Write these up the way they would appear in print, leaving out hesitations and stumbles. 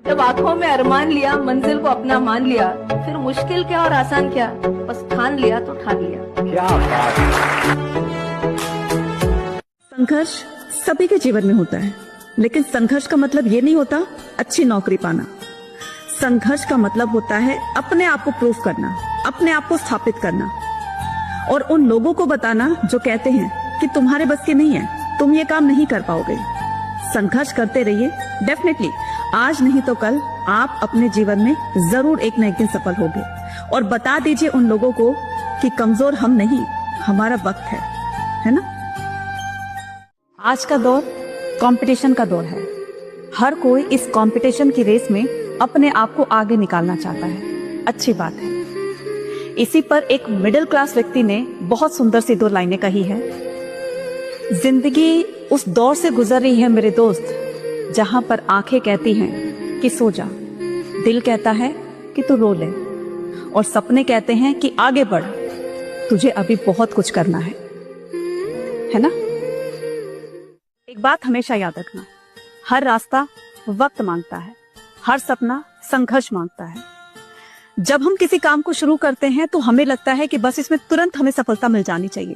जब आंखों में अरमान लिया, मंजिल को अपना मान लिया, फिर मुश्किल क्या और आसान क्या, बस ठान लिया तो ठान लिया। क्या बात है। संघर्ष सभी के जीवन में होता है, लेकिन संघर्ष का मतलब ये नहीं होता अच्छी नौकरी पाना। संघर्ष का मतलब होता है अपने आप को प्रूव करना, अपने आप को स्थापित करना और उन लोगों को बताना जो कहते हैं कि तुम्हारे बस की नहीं है, तुम ये काम नहीं कर पाओगे। संघर्ष करते रहिए, डेफिनेटली आज नहीं तो कल आप अपने जीवन में जरूर एक न एक दिन सफल होंगे। और बता दीजिए उन लोगों को कि कमजोर हम नहीं, हमारा वक्त है ना। आज का दौर कंपटीशन का दौर है। हर कोई इस कंपटीशन की रेस में अपने आप को आगे निकालना चाहता है। अच्छी बात है। इसी पर एक मिडिल क्लास व्यक्ति ने बहुत सुंदर सी 2 लाइनें कही है। जिंदगी उस दौर से गुजर रही है मेरे दोस्त, जहां पर आंखें कहती हैं कि सो जा, दिल कहता है कि तू रो ले और सपने कहते हैं कि आगे बढ़, तुझे अभी बहुत कुछ करना है ना। एक बात हमेशा याद रखना, हर रास्ता वक्त मांगता है, हर सपना संघर्ष मांगता है। जब हम किसी काम को शुरू करते हैं तो हमें लगता है कि बस इसमें तुरंत हमें सफलता मिल जानी चाहिए,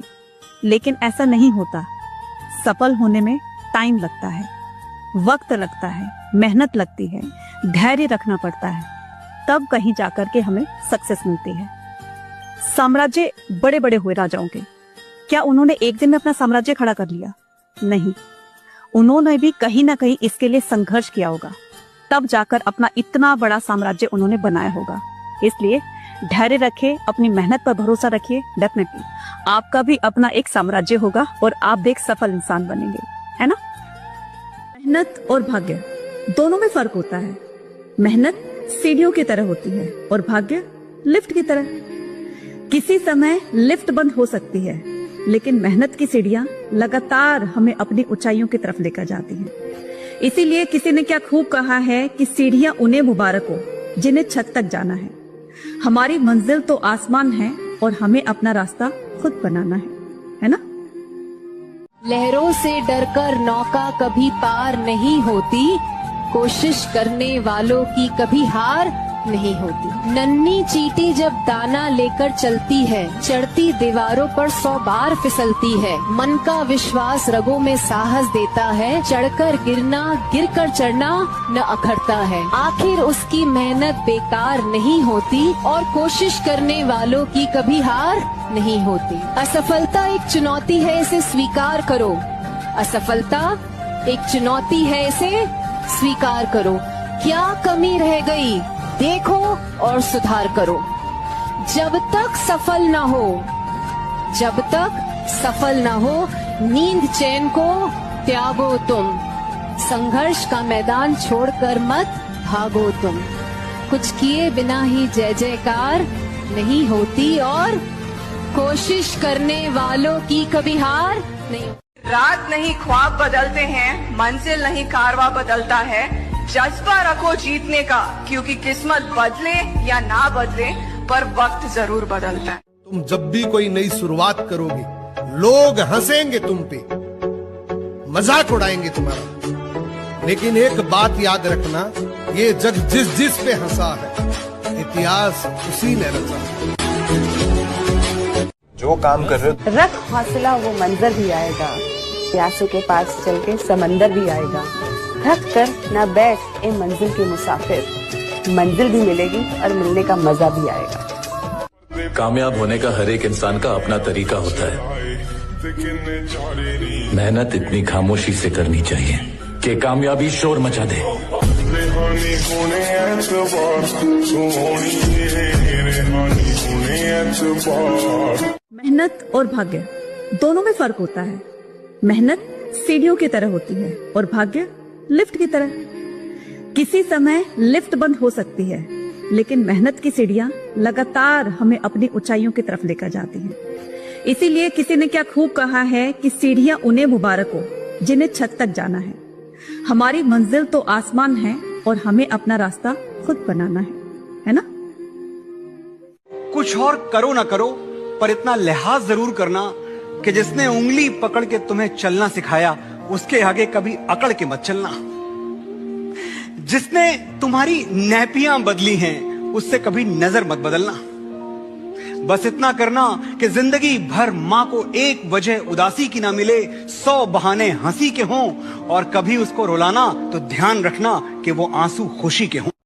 लेकिन ऐसा नहीं होता। सफल होने में टाइम लगता है, वक्त लगता है, मेहनत लगती है, धैर्य रखना पड़ता है, तब कहीं जाकर के हमें सक्सेस मिलती है। साम्राज्य बड़े बड़े हुए राजाओं के, क्या उन्होंने एक दिन में अपना साम्राज्य खड़ा कर लिया? नहीं, उन्होंने भी कहीं ना कहीं इसके लिए संघर्ष किया होगा, तब जाकर अपना इतना बड़ा साम्राज्य उन्होंने बनाया होगा। इसलिए धैर्य रखिए, अपनी मेहनत पर भरोसा रखिए, डेफिनेटली आपका भी अपना एक साम्राज्य होगा और आप भी एक सफल इंसान बनेंगे, है ना। मेहनत और भाग्य दोनों में फर्क होता है। मेहनत सीढ़ियों की तरह होती है और भाग्य लिफ्ट की तरह। किसी समय लिफ्ट बंद हो सकती है, लेकिन मेहनत की सीढ़ियां लगातार हमें अपनी ऊंचाइयों की तरफ लेकर जाती हैं। इसीलिए किसी ने क्या खूब कहा है कि सीढ़ियां उन्हें मुबारक हो जिन्हें छत तक जाना है। हमारी मंजिल तो आसमान है और हमें अपना रास्ता खुद बनाना है ना। लहरों से डरकर नौका कभी पार नहीं होती, कोशिश करने वालों की कभी हार नहीं होती। नन्ही चींटी जब दाना लेकर चलती है, चढ़ती दीवारों पर 100 बार फिसलती है। मन का विश्वास रगों में साहस देता है, चढ़कर गिरना गिरकर चढ़ना न अखरता है। आखिर उसकी मेहनत बेकार नहीं होती और कोशिश करने वालों की कभी हार नहीं होती। असफलता एक चुनौती है, इसे स्वीकार करो। असफलता एक चुनौती है, इसे स्वीकार करो। क्या कमी रह गई देखो और सुधार करो। जब तक सफल ना हो, जब तक सफल ना हो, नींद चैन को त्यागो तुम। संघर्ष का मैदान छोड़कर मत भागो तुम। कुछ किए बिना ही जय जयकार नहीं होती और कोशिश करने वालों की कभी हार नहीं। रात नहीं ख्वाब बदलते हैं, मंजिल नहीं कारवा बदलता है। जज्बा रखो जीतने का, क्योंकि किस्मत बदले या ना बदले पर वक्त जरूर बदलता है। तुम जब भी कोई नई शुरुआत करोगे, लोग हंसेंगे तुम पे, मजाक उड़ाएंगे तुम्हारा, लेकिन एक बात याद रखना, ये जग जिस पे हंसा है, इतिहास उसी ने रचा। जो काम कर रहे हो, रख हौसला, वो मंजर भी आएगा। प्यासे के पास चल के समंदर भी आएगा। थक कर ना बैठ ए मंजिल के मुसाफिर, मंजिल भी मिलेगी और मिलने का मजा भी आएगा। कामयाब होने का हर एक इंसान का अपना तरीका होता है। मेहनत इतनी खामोशी से करनी चाहिए कि कामयाबी शोर मचा दे। मेहनत और भाग्य दोनों में फर्क होता है। मेहनत सीढ़ियों की तरह होती है और भाग्य लिफ्ट की तरह। किसी समय लिफ्ट बंद हो सकती है, लेकिन मेहनत की सीढ़ियां लगातार हमें अपनी ऊंचाइयों की तरफ लेकर जाती हैं। इसीलिए किसी ने क्या खूब कहा है कि सीढ़ियां उन्हें मुबारक हो जिन्हें छत तक जाना है। हमारी मंजिल तो आसमान है और हमें अपना रास्ता खुद बनाना है ना। कुछ और करो ना करो, पर इतना लिहाज जरूर करना कि जिसने उंगली पकड़ के तुम्हें चलना सिखाया, उसके आगे कभी अकड़ के मत चलना। जिसने तुम्हारी नैपियां बदली हैं उससे कभी नजर मत बदलना। बस इतना करना कि जिंदगी भर माँ को एक वजह उदासी की ना मिले, 100 बहाने हंसी के हों, और कभी उसको रुलाना तो ध्यान रखना कि वो आंसू खुशी के हों।